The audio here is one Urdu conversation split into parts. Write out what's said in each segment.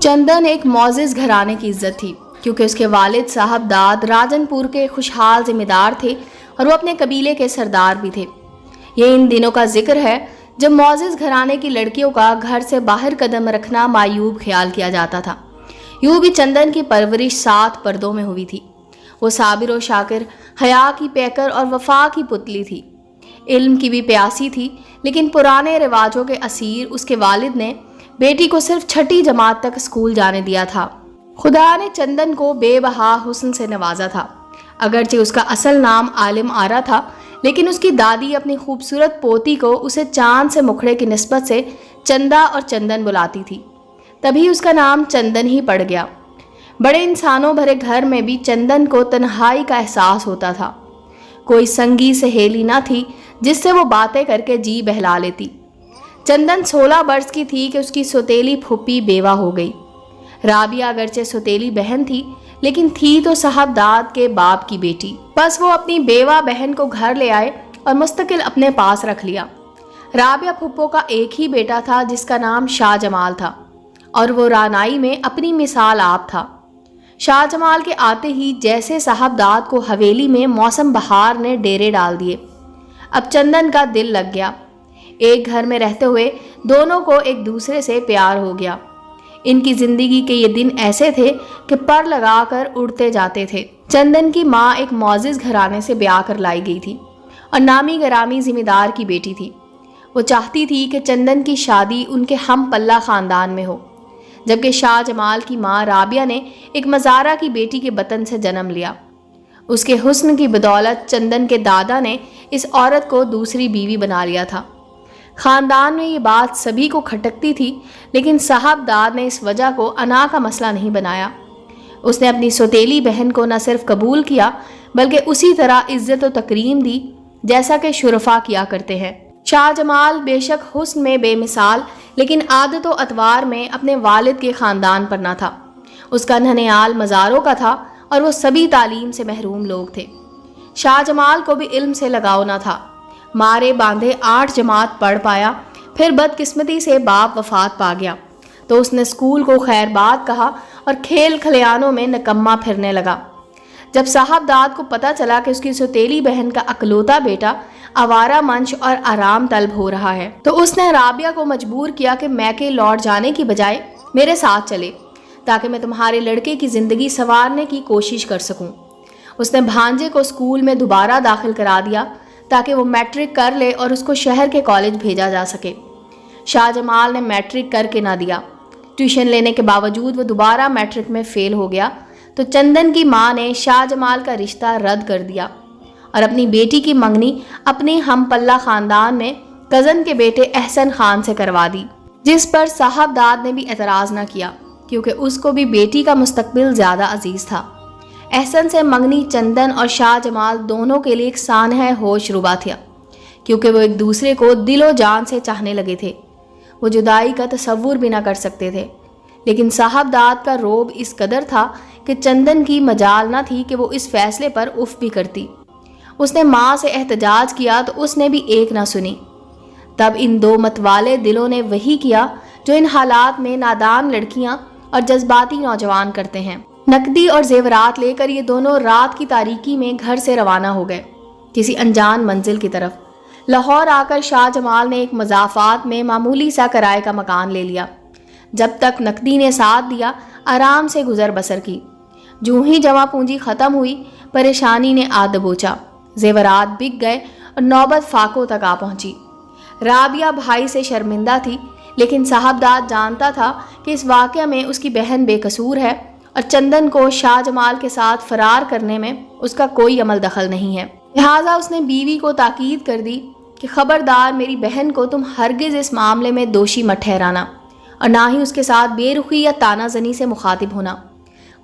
چندن ایک معزز گھرانے کی عزت تھی کیونکہ اس کے والد صاحب داد راجن پور کے خوشحال ذمہ دار تھے اور وہ اپنے قبیلے کے سردار بھی تھے۔ یہ ان دنوں کا ذکر ہے جب معزز گھرانے کی لڑکیوں کا گھر سے باہر قدم رکھنا معیوب خیال کیا جاتا تھا۔ یوں بھی چندن کی پرورش 7 پردوں میں ہوئی تھی۔ وہ صابر و شاکر، حیا کی پیکر اور وفا کی پتلی تھی۔ علم کی بھی پیاسی تھی، لیکن پرانے رواجوں کے اسیر اس کے والد نے بیٹی کو صرف 6ٹھی جماعت تک اسکول جانے دیا تھا۔ خدا نے چندن کو بے بہا حسن سے نوازا تھا۔ اگرچہ اس کا اصل نام عالم آرا تھا، لیکن اس کی دادی اپنی خوبصورت پوتی کو اسے چاند سے مکھڑے کی نسبت سے چندا اور چندن بلاتی تھی، تبھی اس کا نام چندن ہی پڑ گیا۔ بڑے انسانوں بھرے گھر میں بھی چندن کو تنہائی کا احساس ہوتا تھا۔ کوئی سنگی سہیلی نہ تھی جس سے وہ باتیں کر کے جی بہلا لیتی۔ چندن 16 برس کی تھی کہ اس کی سوتیلی پھپھی بیوہ ہو گئی۔ رابعہ اگرچہ سوتیلی بہن تھی، لیکن تھی تو صاحب داد کے باپ کی بیٹی، بس وہ اپنی بیوہ بہن کو گھر لے آئے اور مستقل اپنے پاس رکھ لیا۔ رابعہ پھپھو کا ایک ہی بیٹا تھا جس کا نام شاہ جمال تھا، اور وہ رانائی میں اپنی مثال آپ تھا۔ شاہ جمال کے آتے ہی جیسے صاحب داد کو حویلی میں موسم بہار نے ڈیرے ڈال دیے۔ اب چندن کا دل لگ گیا۔ ایک گھر میں رہتے ہوئے دونوں کو ایک دوسرے سے پیار ہو گیا۔ ان کی زندگی کے یہ دن ایسے تھے کہ پر لگا کر اڑتے جاتے تھے۔ چندن کی ماں ایک معزز گھرانے سے بیاہ کر لائی گئی تھی اور نامی گرامی ذمہ دار کی بیٹی تھی۔ وہ چاہتی تھی کہ چندن کی شادی ان کے ہم پلہ خاندان میں ہو، جبکہ شاہ جمال کی ماں رابعہ نے ایک مزارہ کی بیٹی کے بطن سے جنم لیا۔ اس کے حسن کی بدولت چندن کے دادا نے اس عورت کو دوسری بیوی بنا لیا تھا۔ خاندان میں یہ بات سبھی کو کھٹکتی تھی، لیکن صاحب داد نے اس وجہ کو انا کا مسئلہ نہیں بنایا۔ اس نے اپنی سوتیلی بہن کو نہ صرف قبول کیا بلکہ اسی طرح عزت و تکریم دی جیسا کہ شرفا کیا کرتے ہیں۔ شاہ جمال بے شک حسن میں بے مثال، لیکن عادت و اطوار میں اپنے والد کے خاندان پر نہ تھا۔ اس کا ننھیال مزاروں کا تھا اور وہ سبھی تعلیم سے محروم لوگ تھے۔ شاہ جمال کو بھی علم سے لگاؤ نہ تھا۔ مارے باندھے 8 جماعت پڑھ پایا، پھر بدقسمتی سے باپ وفات پا گیا تو اس نے اسکول کو خیر بات کہا اور کھیل کھلیانوں میں نکما پھرنے لگا۔ جب صاحب داد کو پتہ چلا کہ اس کی سوتیلی بہن کا اکلوتا بیٹا آوارہ منش اور آرام طلب ہو رہا ہے، تو اس نے رابعہ کو مجبور کیا کہ میکے لوٹ جانے کی بجائے میرے ساتھ چلے تاکہ میں تمہارے لڑکے کی زندگی سنوارنے کی کوشش کر سکوں۔ اس نے بھانجے کو اسکول میں دوبارہ داخل کرا دیا تاکہ وہ میٹرک کر لے اور اس کو شہر کے کالج بھیجا جا سکے۔ شاہ جمال نے میٹرک کر کے نہ دیا۔ ٹیوشن لینے کے باوجود وہ دوبارہ میٹرک میں فیل ہو گیا تو چندن کی ماں نے شاہ جمال کا رشتہ رد کر دیا اور اپنی بیٹی کی منگنی اپنے ہم پلہ خاندان میں کزن کے بیٹے احسن خان سے کروا دی، جس پر صاحب داد نے بھی اعتراض نہ کیا کیونکہ اس کو بھی بیٹی کا مستقبل زیادہ عزیز تھا۔ احسن سے منگنی چندن اور شاہ جمال دونوں کے لیے ایک سانحہ ہوش ربا تھا، کیونکہ وہ ایک دوسرے کو دل و جان سے چاہنے لگے تھے۔ وہ جدائی کا تصور بھی نہ کر سکتے تھے، لیکن صاحب داد کا روب اس قدر تھا کہ چندن کی مجال نہ تھی کہ وہ اس فیصلے پر اف بھی کرتی۔ اس نے ماں سے احتجاج کیا تو اس نے بھی ایک نہ سنی۔ تب ان 2 متوالے دلوں نے وہی کیا جو ان حالات میں نادان لڑکیاں اور جذباتی نوجوان کرتے ہیں۔ نقدی اور زیورات لے کر یہ دونوں رات کی تاریکی میں گھر سے روانہ ہو گئے کسی انجان منزل کی طرف۔ لاہور آ کر شاہ جمال نے ایک مضافات میں معمولی سا کرائے کا مکان لے لیا۔ جب تک نقدی نے ساتھ دیا آرام سے گزر بسر کی۔ جوں ہی جمع پونجی ختم ہوئی پریشانی نے آ دبوچا، زیورات بک گئے اور نوبت فاقوں تک آ پہنچی۔ رابعہ بھائی سے شرمندہ تھی، لیکن صاحب داد جانتا تھا کہ اس واقعہ میں اس کی بہن بے قصور ہے اور چندن کو شاہ جمال کے ساتھ فرار کرنے میں اس کا کوئی عمل دخل نہیں ہے۔ لہٰذا اس نے بیوی کو تاکید کر دی کہ خبردار میری بہن کو تم ہرگز اس معاملے میں دوشی مت ٹھہرانا اور نہ ہی اس کے ساتھ بے رخی یا تانا زنی سے مخاطب ہونا۔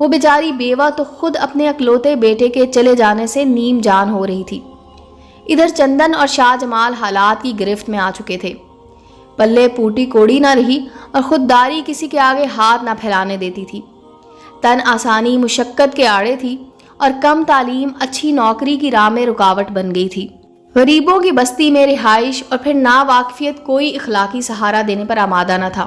وہ بیچاری بیوہ تو خود اپنے اکلوتے بیٹے کے چلے جانے سے نیم جان ہو رہی تھی۔ ادھر چندن اور شاہ جمال حالات کی گرفت میں آ چکے تھے۔ پلے پوٹی کوڑی نہ رہی اور خودداری کسی کے آگے ہاتھ نہ پھیلانے دیتی تھی۔ تن آسانی مشقت کے آڑے تھی اور کم تعلیم اچھی نوکری کی راہ میں رکاوٹ بن گئی تھی۔ غریبوں کی بستی میں رہائش اور پھر نا واقفیت کوئی اخلاقی سہارا دینے پر آمادہ نہ تھا،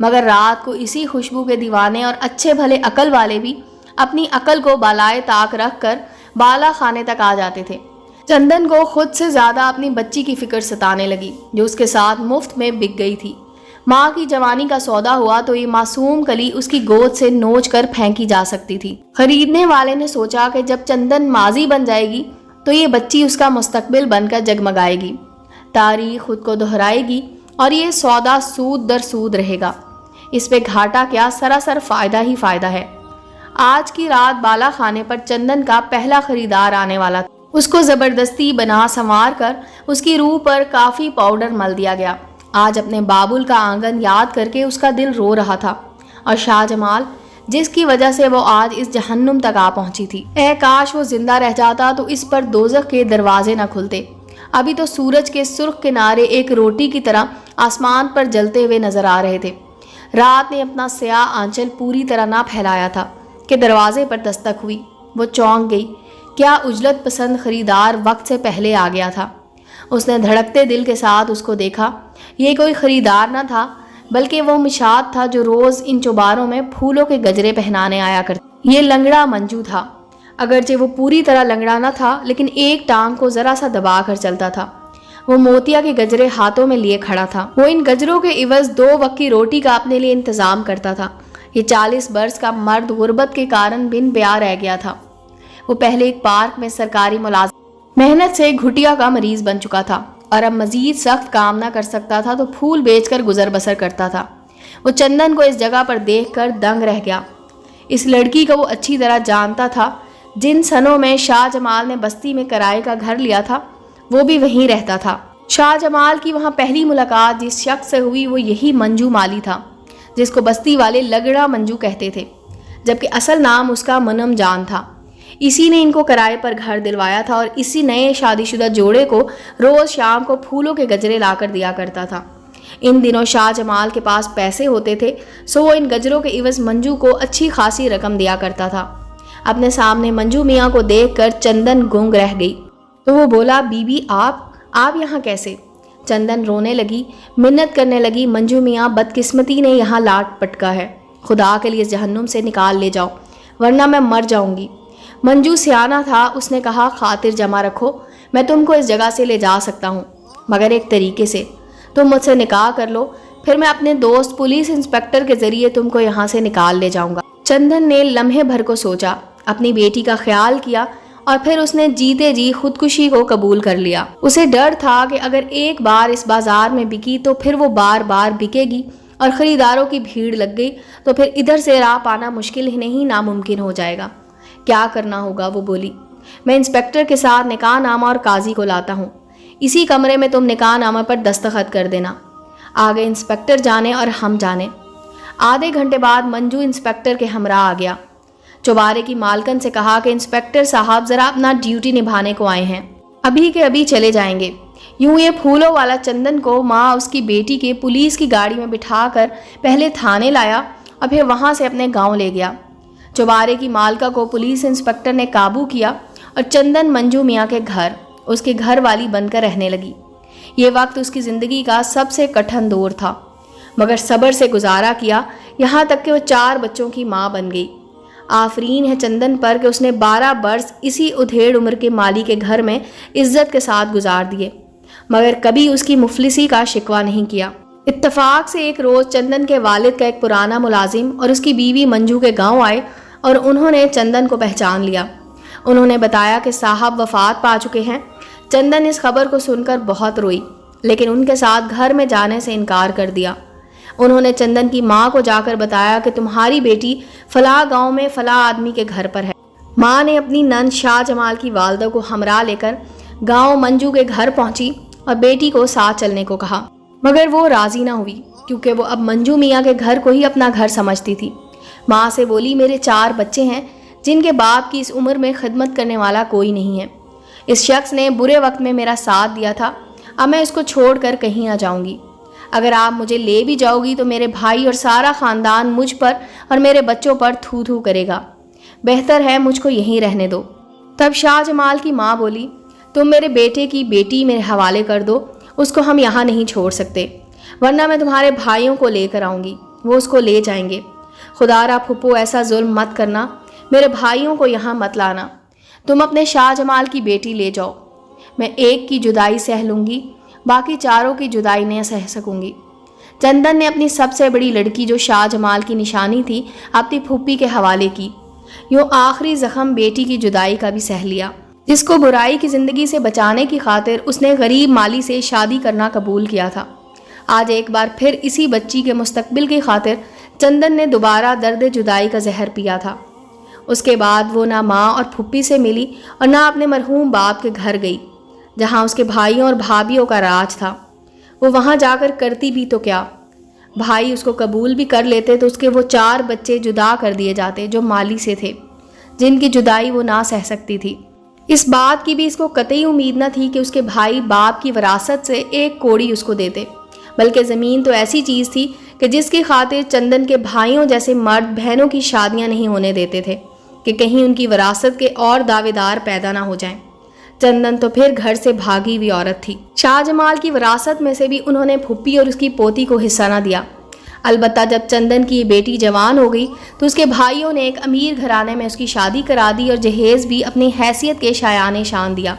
مگر رات کو اسی خوشبو کے دیوانے اور اچھے بھلے عقل والے بھی اپنی عقل کو بالائے طاق رکھ کر بالا خانے تک آ جاتے تھے۔ چندن کو خود سے زیادہ اپنی بچی کی فکر ستانے لگی جو اس کے ساتھ مفت میں بک گئی تھی۔ ماں کی جوانی کا سودا ہوا تو یہ معصوم کلی اس کی گود سے نوچ کر پھینکی جا سکتی تھی۔ خریدنے والے نے سوچا کہ جب چندن ماضی بن جائے گی تو یہ بچی اس کا مستقبل بن کر جگمگائے گی، تاریخ خود کو دہرائے گی اور یہ سودا سود در سود رہے گا۔ اس پہ گھاٹا کیا، سراسر فائدہ ہی فائدہ ہے۔ آج کی رات بالا خانے پر چندن کا پہلا خریدار آنے والا تھا۔ اس کو زبردستی بنا سنوار کر اس کی روح پر کافی پاؤڈر مل دیا گیا۔ آج اپنے بابل کا آنگن یاد کر کے اس کا دل رو رہا تھا، اور شاہ جمال جس کی وجہ سے وہ آج اس جہنم تک آ پہنچی تھی، اے کاش وہ زندہ رہ جاتا تو اس پر دوزخ کے دروازے نہ کھلتے۔ ابھی تو سورج کے سرخ کنارے ایک روٹی کی طرح آسمان پر جلتے ہوئے نظر آ رہے تھے۔ رات نے اپنا سیاہ آنچل پوری طرح نہ پھیلایا تھا کہ دروازے پر دستک ہوئی۔ وہ چونک گئی، کیا عجلت پسند خریدار وقت سے پہلے آ گیا تھا۔ اس نے دھڑکتے دل کے ساتھ اس کو دیکھا۔ یہ کوئی خریدار نہ تھا بلکہ وہ مشاد تھا جو روز ان چوباروں میں پھولوں کے گجرے پہنانے آیا کرتا۔ یہ لنگڑا منجو تھا، اگرچہ وہ پوری طرح لنگڑا نہ تھا لیکن ایک ٹانگ کو ذرا سا دبا کر چلتا تھا۔ وہ موتیا کے گجرے ہاتھوں میں لیے کھڑا تھا۔ وہ ان گجروں کے عوض 2 وقت کی روٹی کا اپنے لیے انتظام کرتا تھا۔ یہ 40 برس کا مرد غربت کے کارن بن بیاہ رہ گیا تھا۔ وہ پہلے ایک پارک میں سرکاری ملازم محنت سے گھٹیا کا مریض بن چکا تھا اور اب مزید سخت کام نہ کر سکتا تھا تو پھول بیچ کر گزر بسر کرتا تھا۔ وہ چندن کو اس جگہ پر دیکھ کر دنگ رہ گیا۔ اس لڑکی کو وہ اچھی طرح جانتا تھا۔ جن سنوں میں شاہ جمال نے بستی میں کرائے کا گھر لیا تھا وہ بھی وہیں رہتا تھا۔ شاہ جمال کی وہاں پہلی ملاقات جس شخص سے ہوئی وہ یہی منجو مالی تھا، جس کو بستی والے لگڑا منجو کہتے تھے، جبکہ اصل نام اس کا منم جان تھا۔ اسی نے ان کو کرائے پر گھر دلوایا تھا اور اسی نئے شادی شدہ جوڑے کو روز شام کو پھولوں کے گجرے لا کر دیا کرتا تھا۔ ان دنوں شاہ جمال کے پاس پیسے ہوتے تھے سو وہ ان گجروں کے عوض منجو کو اچھی خاصی رقم دیا کرتا تھا۔ اپنے سامنے منجو میاں کو دیکھ کر چندن گنگ رہ گئی تو وہ بولا، بی بی آپ یہاں کیسے؟ چندن رونے لگی، منت کرنے لگی، منجو میاں بدقسمتی نے یہاں لاٹ پٹکا ہے، خدا کے لیے جہنم سے نکال لے جاؤ ورنہ میں مر جاؤں گی۔ منجو سیانہ تھا، اس نے کہا، خاطر جمع رکھو، میں تم کو اس جگہ سے لے جا سکتا ہوں مگر ایک طریقے سے، تم مجھ سے نکاح کر لو، پھر میں اپنے دوست پولیس انسپکٹر کے ذریعے تم کو یہاں سے نکال لے جاؤں گا۔ چندن نے لمحے بھر کو سوچا، اپنی بیٹی کا خیال کیا اور پھر اس نے جیتے جی خودکشی کو قبول کر لیا۔ اسے ڈر تھا کہ اگر ایک بار اس بازار میں بکی تو پھر وہ بار بار بکے گی اور خریداروں کی بھیڑ لگ گئی تو پھر ادھر سے راہ پانا مشکل ہی نہیں ناممکن ہو جائے گا۔ کیا کرنا ہوگا؟ وہ بولی، میں انسپکٹر کے ساتھ نکاح نامہ اور قاضی کو لاتا ہوں، اسی کمرے میں تم نکاح نامہ پر دستخط کر دینا، آگے انسپکٹر جانے اور ہم جانے۔ آدھے گھنٹے بعد منجو انسپکٹر کے ہمراہ آ گیا۔ چوبارے کی مالکن سے کہا کہ انسپکٹر صاحب ذرا اپنا ڈیوٹی نبھانے کو آئے ہیں، ابھی کے ابھی چلے جائیں گے۔ یوں یہ پھولوں والا چندن کو ماں اس کی بیٹی کے پولیس کی گاڑی میں بٹھا کر پہلے تھانے لایا اور پھر وہاں سے اپنے گاؤں لے گیا۔ چوبارے کی مالکہ کو پولیس انسپکٹر نے قابو کیا اور چندن منجو میاں کے گھر اس کی گھر والی بن کر رہنے لگی۔ یہ وقت اس کی زندگی کا سب سے کٹھن دور تھا مگر صبر سے گزارا کیا، یہاں تک کہ وہ 4 بچوں کی ماں بن گئی۔ آفرین ہے چندن پر کہ اس نے 12 برس اسی ادھیڑ عمر کے مالی کے گھر میں عزت کے ساتھ گزار دیے مگر کبھی اس کی مفلسی کا شکوہ نہیں کیا۔ اتفاق سے ایک روز چندن کے والد کا ایک پرانا ملازم اور اس کی بیوی منجو کے گاؤں آئے اور انہوں نے چندن کو پہچان لیا۔ انہوں نے بتایا کہ صاحب وفات پا چکے ہیں۔ چندن اس خبر کو سن کر بہت روئی لیکن ان کے ساتھ گھر میں جانے سے انکار کر دیا۔ انہوں نے چندن کی ماں کو جا کر بتایا کہ تمہاری بیٹی فلاں گاؤں میں فلاں آدمی کے گھر پر ہے۔ ماں نے اپنی نند شاہ جمال کی والدہ کو ہمراہ لے کر گاؤں منجو کے گھر پہنچی اور بیٹی کو ساتھ چلنے کو کہا مگر وہ راضی نہ ہوئی کیونکہ وہ اب منجو میاں کے گھر کو ہی اپنا گھر سمجھتی تھی۔ ماں سے بولی، میرے 4 بچے ہیں جن کے باپ کی اس عمر میں خدمت کرنے والا کوئی نہیں ہے۔ اس شخص نے برے وقت میں میرا ساتھ دیا تھا، اب میں اس کو چھوڑ کر کہیں نہ جاؤں گی۔ اگر آپ مجھے لے بھی جاؤ گی تو میرے بھائی اور سارا خاندان مجھ پر اور میرے بچوں پر تھو تھو کرے گا، بہتر ہے مجھ کو یہیں رہنے دو۔ تب شاہ جمال کی ماں بولی، تم میرے بیٹے کی بیٹی میرے حوالے کر دو، اس کو ہم یہاں نہیں چھوڑ سکتے ورنہ میں تمہارے بھائیوں کو لے کر آؤں گی۔ وہ اس کو لے جائیں گے۔ خدارا پھپھو ایسا ظلم مت کرنا، میرے بھائیوں کو یہاں مت لانا، تم اپنے شاہ جمال کی بیٹی لے جاؤ، میں ایک کی جدائی سہ لوں گی، باقی چاروں کی جدائی نہیں سہ سکوں گی۔ چندن نے اپنی سب سے بڑی لڑکی جو شاہ جمال کی نشانی تھی اپنی پھوپھی کے حوالے کی۔ یوں آخری زخم بیٹی کی جدائی کا بھی سہ لیا، جس کو برائی کی زندگی سے بچانے کی خاطر اس نے غریب مالی سے شادی کرنا قبول کیا تھا۔ آج ایک بار پھر اسی بچی کے مستقبل کی خاطر چندن نے دوبارہ درد جدائی کا زہر پیا تھا۔ اس کے بعد وہ نہ ماں اور پھوپھی سے ملی اور نہ اپنے مرحوم باپ کے گھر گئی، جہاں اس کے بھائیوں اور بھابھیوں کا راج تھا۔ وہ وہاں جا کر کرتی بھی تو کیا، بھائی اس کو قبول بھی کر لیتے تو اس کے وہ 4 بچے جدا کر دیے جاتے جو مالی سے تھے، جن کی جدائی وہ نہ سہ سکتی تھی۔ اس بات کی بھی اس کو قطعی امید نہ تھی کہ اس کے بھائی باپ کی وراثت سے 1 کوڑی اس کو دیتے، بلکہ زمین تو ایسی چیز تھی کہ جس کی خاطر چندن کے بھائیوں جیسے مرد بہنوں کی شادیاں نہیں ہونے دیتے تھے کہ کہیں ان کی وراثت کے اور دعوے دار پیدا نہ ہو جائیں۔ چندن تو پھر گھر سے بھاگی ہوئی عورت تھی۔ شاہ جمال کی وراثت میں سے بھی انہوں نے پھوپھی اور اس کی پوتی کو حصہ نہ دیا۔ البتہ جب چندن کی بیٹی جوان ہو گئی تو اس کے بھائیوں نے ایک امیر گھرانے میں اس کی شادی کرا دی اور جہیز بھی اپنی حیثیت کے شایان شان دیا،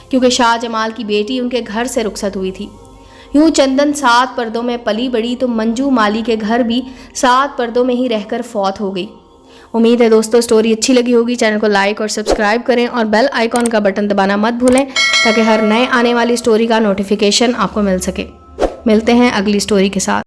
کیونکہ شاہ جمال کی بیٹی ان کے گھر سے رخصت ہوئی تھی۔ یوں چندن 7 پردوں میں پلی بڑی تو منجو مالی کے گھر بھی 7 پردوں میں ہی رہ کر فوت ہو گئی۔ امید ہے دوستو سٹوری اچھی لگی ہوگی۔ چینل کو لائک اور سبسکرائب کریں اور بیل آئیکن کا بٹن دبانا مت بھولیں تاکہ ہر نئے آنے والی سٹوری کا نوٹیفیکیشن آپ کو مل سکے۔ ملتے ہیں اگلی سٹوری کے ساتھ۔